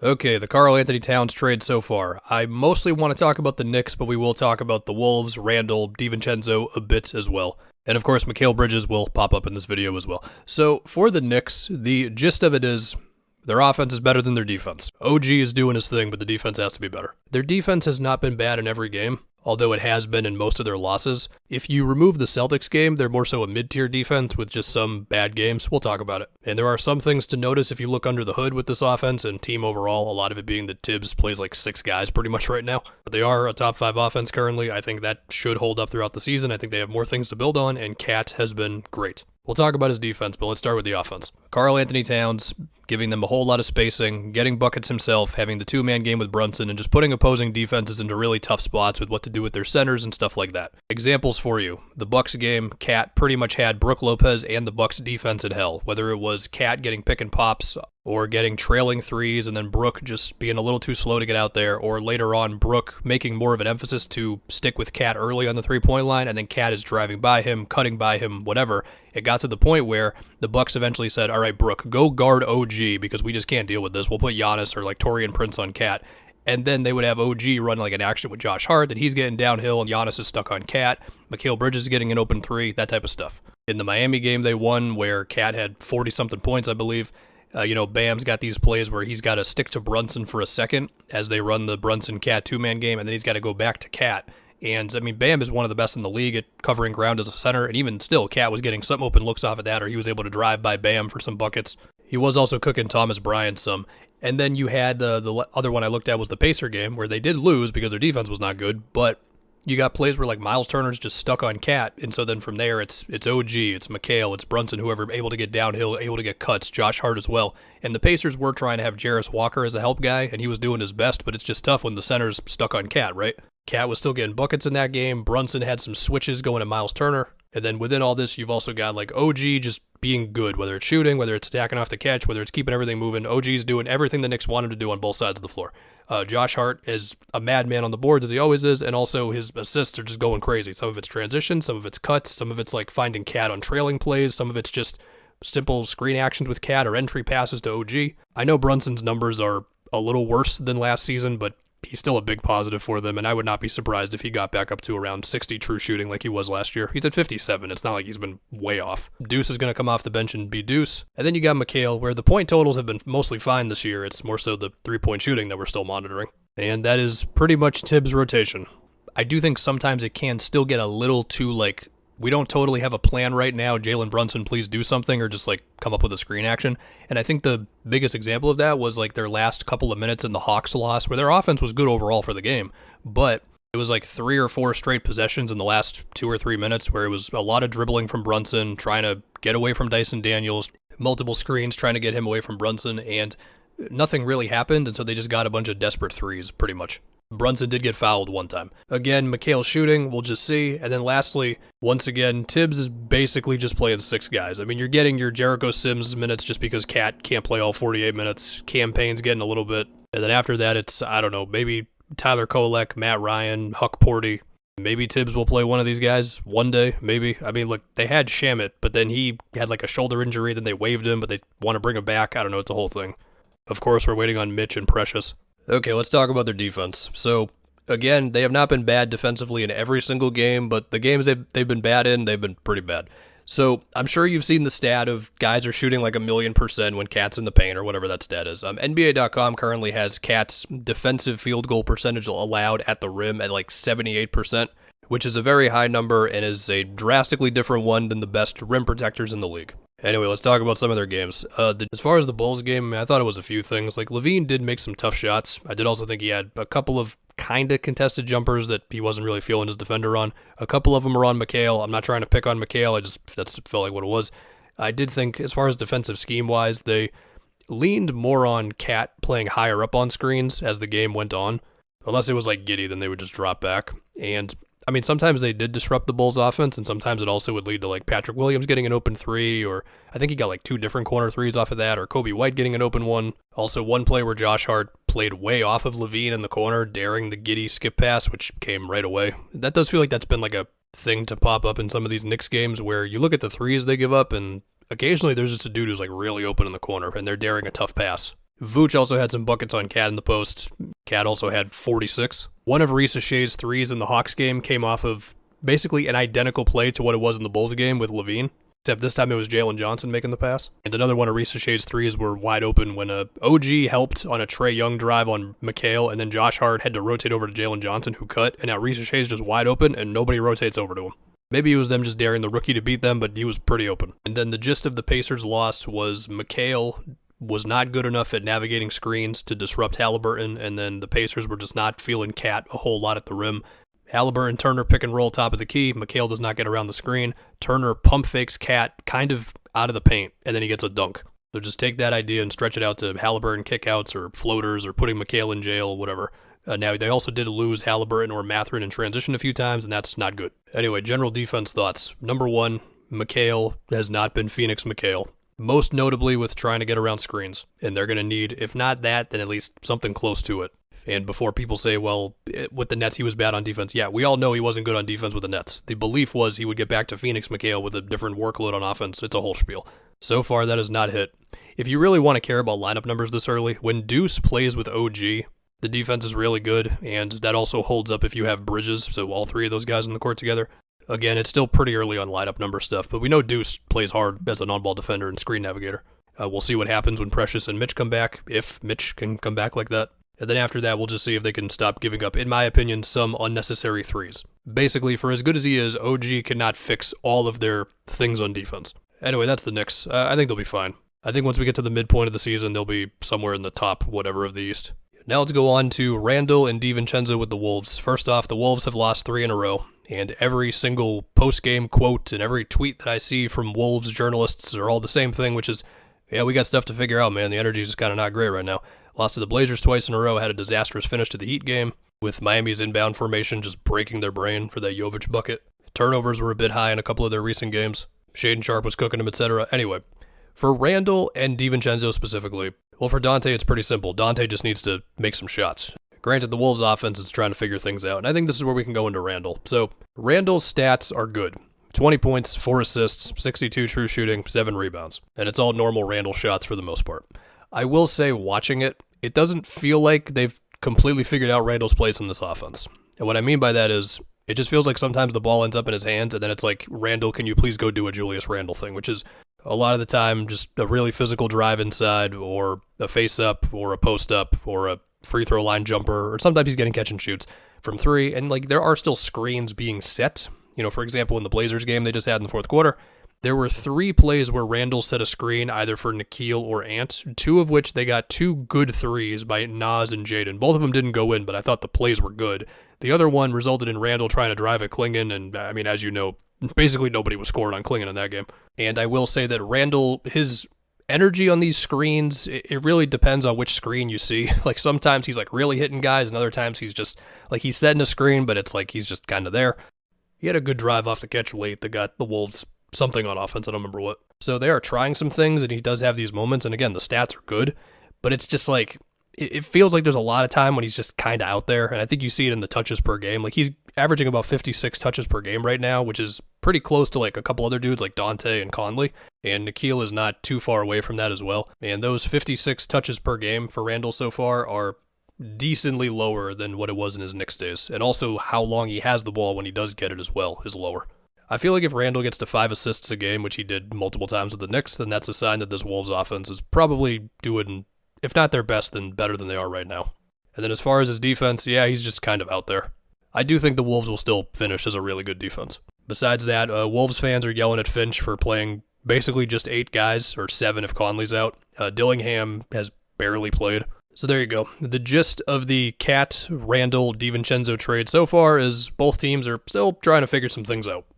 Okay, the Karl-Anthony Towns trade so far. I mostly want to talk about the Knicks, but we will talk about the Wolves, Randle, DiVincenzo a bit as well. And of course, Mikal Bridges will pop up in this video as well. So for the Knicks, the gist of it is their offense is better than their defense. OG is doing his thing, but the defense has to be better. Their defense has not been bad in every game, although it has been in most of their losses. If you remove the Celtics game, they're more so a mid-tier defense with just some bad games. We'll talk about it. And there are some things to notice if you look under the hood with this offense and team overall, a lot of it being that Tibbs plays like 6 guys pretty much right now. But they are a top 5 offense currently. I think that should hold up throughout the season. I think they have more things to build on, and Cat has been great. We'll talk about his defense, but let's start with the offense. Karl-Anthony Towns giving them a whole lot of spacing, getting buckets himself, having the two-man game with Brunson, and just putting opposing defenses into really tough spots with what to do with their centers and stuff like that. Examples for you. The Bucks game, Cat pretty much had Brook Lopez and the Bucks defense in hell, whether it was Cat getting pick and pops or getting trailing threes and then Brook just being a little too slow to get out there, or later on Brook making more of an emphasis to stick with Cat early on the three-point line, and then Cat is driving by him, cutting by him, whatever. It got to the point where the Bucks eventually said, all right, Brook, go guard OG because we just can't deal with this. We'll put Giannis or like Taurean Prince on Cat. And then they would have OG run like an action with Josh Hart, that he's getting downhill and Giannis is stuck on Cat. Mikal Bridges is getting an open three, that type of stuff. In the Miami game they won where Cat had 40-something points, I believe. Bam's got these plays where he's got to stick to Brunson for a second as they run the Brunson-Cat two-man game, and then he's got to go back to Cat. And, Bam is one of the best in the league at covering ground as a center, and even still, Cat was getting some open looks off of that, or he was able to drive by Bam for some buckets. He was also cooking Thomas Bryant some. And then you had the other one I looked at was the Pacer game, where they did lose because their defense was not good, but you got plays where like Miles Turner's just stuck on Cat, and so then from there it's OG, it's Mikal, it's Brunson, whoever able to get downhill, able to get cuts, Josh Hart as well. And the Pacers were trying to have Jarris Walker as a help guy, and he was doing his best, but it's just tough when the center's stuck on Cat, right? Cat was still getting buckets in that game. Brunson had some switches going to Miles Turner. And then within all this, you've also got like OG just being good, whether it's shooting, whether it's attacking off the catch, whether it's keeping everything moving. OG's doing everything the Knicks want him to do on both sides of the floor. Josh Hart is a madman on the boards, as he always is, and also his assists are just going crazy. Some of it's transition, some of it's cuts, some of it's like finding Cat on trailing plays, some of it's just simple screen actions with Cat or entry passes to OG. I know Brunson's numbers are a little worse than last season, but he's still a big positive for them, and I would not be surprised if he got back up to around 60 true shooting like he was last year. He's at 57. It's not like he's been way off. Deuce is going to come off the bench and be Deuce. And then you got Mikal, where the point totals have been mostly fine this year. It's more so the three-point shooting that we're still monitoring. And that is pretty much Tibbs' rotation. I do think sometimes it can still get a little too, we don't totally have a plan right now. Jalen Brunson, please do something, or just come up with a screen action. And I think the biggest example of that was their last couple of minutes in the Hawks loss, where their offense was good overall for the game, but it was 3 or 4 straight possessions in the last 2 or 3 minutes where it was a lot of dribbling from Brunson, trying to get away from Dyson Daniels, multiple screens trying to get him away from Brunson, and nothing really happened, and so they just got a bunch of desperate threes, pretty much. Brunson did get fouled one time. Again, Mikal shooting, we'll just see. And then lastly, once again, Tibbs is basically just playing 6 guys. You're getting your Jericho Sims minutes just because Cat can't play all 48 minutes. Cam Payne's getting a little bit. And then after that, it's, maybe Tyler Kolek, Matt Ryan, Huck Porty. Maybe Tibbs will play one of these guys one day, maybe. They had Shamit, but then he had a shoulder injury, then they waived him, but they want to bring him back. I don't know, it's a whole thing. Of course, we're waiting on Mitch and Precious. Okay, let's talk about their defense. So, again, they have not been bad defensively in every single game, but the games they've been bad in, they've been pretty bad. So, I'm sure you've seen the stat of guys are shooting 1,000,000% when Cat's in the paint, or whatever that stat is. NBA.com currently has Cat's defensive field goal percentage allowed at the rim at 78%, which is a very high number and is a drastically different one than the best rim protectors in the league. Anyway, let's talk about some of their games. As far as the Bulls game, I thought it was a few things. Levine did make some tough shots. I did also think he had a couple of kind of contested jumpers that he wasn't really feeling his defender on. A couple of them were on Mikal. I'm not trying to pick on Mikal. That felt like what it was. I did think, as far as defensive scheme-wise, they leaned more on Cat playing higher up on screens as the game went on. Unless it was Giddey, then they would just drop back. And sometimes they did disrupt the Bulls' offense, and sometimes it also would lead to Patrick Williams getting an open three, or I think he got 2 different corner threes off of that, or Kobe White getting an open one. Also, one play where Josh Hart played way off of Levine in the corner, daring the Giddey skip pass, which came right away. That does feel like that's been a thing to pop up in some of these Knicks games, where you look at the threes they give up, and occasionally there's just a dude who's really open in the corner, and they're daring a tough pass. Vooch also had some buckets on Cat in the post. Cat also had 46. One of Risa Shea's threes in the Hawks game came off of basically an identical play to what it was in the Bulls game with Levine, except this time it was Jalen Johnson making the pass. And another one of Risa Shea's threes were wide open when OG helped on a Trae Young drive on McHale, and then Josh Hart had to rotate over to Jalen Johnson, who cut, and now Risa Shea's just wide open, and nobody rotates over to him. Maybe it was them just daring the rookie to beat them, but he was pretty open. And then the gist of the Pacers' loss was McHale was not good enough at navigating screens to disrupt Halliburton, and then the Pacers were just not feeling Cat a whole lot at the rim. Halliburton, Turner pick and roll top of the key. McHale does not get around the screen. Turner pump fakes Cat kind of out of the paint, and then he gets a dunk. So just take that idea and stretch it out to Halliburton kickouts or floaters or putting McHale in jail, whatever. Now, they also did lose Halliburton or Mathurin in transition a few times, and that's not good. Anyway, general defense thoughts. Number one, McHale has not been Phoenix McHale. Most notably with trying to get around screens. And they're going to need, if not that, then at least something close to it. And before people say, well, with the Nets he was bad on defense. Yeah, we all know he wasn't good on defense with the Nets. The belief was he would get back to Phoenix McHale with a different workload on offense. It's a whole spiel. So far, that has not hit. If you really want to care about lineup numbers this early, when Deuce plays with OG, the defense is really good, and that also holds up if you have Bridges, so all three of those guys on the court together. Again, it's still pretty early on lineup number stuff, but we know Deuce plays hard as an on-ball defender and screen navigator. We'll see what happens when Precious and Mitch come back, if Mitch can come back like that. And then after that, we'll just see if they can stop giving up, in my opinion, some unnecessary threes. Basically, for as good as he is, OG cannot fix all of their things on defense. Anyway, that's the Knicks. I think they'll be fine. I think once we get to the midpoint of the season, they'll be somewhere in the top whatever of the East. Now let's go on to Randle and DiVincenzo with the Wolves. First off, the Wolves have lost 3 in a row. And every single post-game quote and every tweet that I see from Wolves journalists are all the same thing, which is, yeah, we got stuff to figure out, man. The energy is kind of not great right now. Lost to the Blazers twice in a row, had a disastrous finish to the Heat game, with Miami's inbound formation just breaking their brain for that Jovic bucket. Turnovers were a bit high in a couple of their recent games. Shaedon Sharpe was cooking them, etc. Anyway, for Randle and DiVincenzo specifically, well, for Dante, it's pretty simple. Dante just needs to make some shots. Granted, the Wolves offense is trying to figure things out, and I think this is where we can go into Randle. So, Randle's stats are good. 20 points, 4 assists, 62 true shooting, 7 rebounds. And it's all normal Randle shots for the most part. I will say, watching it, it doesn't feel like they've completely figured out Randle's place in this offense. And what I mean by that is, it just feels like sometimes the ball ends up in his hands, and then it's like, Randle, can you please go do a Julius Randle thing, which is a lot of the time just a really physical drive inside, or a face-up, or a post-up, or a free throw line jumper, or sometimes he's getting catch and shoots from 3, and like there are still screens being set. You know, for example, in the Blazers game they just had in the fourth quarter, there were 3 plays where Randle set a screen either for Nikhil or Ant, 2 of which they got 2 good threes by Nas and Jaden. Both of them didn't go in, but I thought the plays were good. The other one resulted in Randle trying to drive at Klingon, and I mean, as you know, basically nobody was scoring on Klingon in that game. And I will say that Randle, his energy on these screens, it really depends on which screen you see. Like sometimes he's like really hitting guys, and other times he's just like he's setting a screen, but it's like he's just kind of there. He had a good drive off the catch late that got the Wolves something on offense. I don't remember what. So they are trying some things, and he does have these moments. And again, the stats are good, but it's just like it feels like there's a lot of time when he's just kind of out there. And I think you see it in the touches per game. Like he's averaging about 56 touches per game right now, which is pretty close to like a couple other dudes like Dante and Conley. And Nikhil is not too far away from that as well. And those 56 touches per game for Randle so far are decently lower than what it was in his Knicks days. And also how long he has the ball when he does get it as well is lower. I feel like if Randle gets to 5 assists a game, which he did multiple times with the Knicks, then that's a sign that this Wolves offense is probably doing, if not their best, then better than they are right now. And then as far as his defense, yeah, he's just kind of out there. I do think the Wolves will still finish as a really good defense. Besides that, Wolves fans are yelling at Finch for playing basically just 8 guys, or 7 if Conley's out. Dillingham has barely played. So there you go. The gist of the Cat, Randle, DiVincenzo trade so far is both teams are still trying to figure some things out.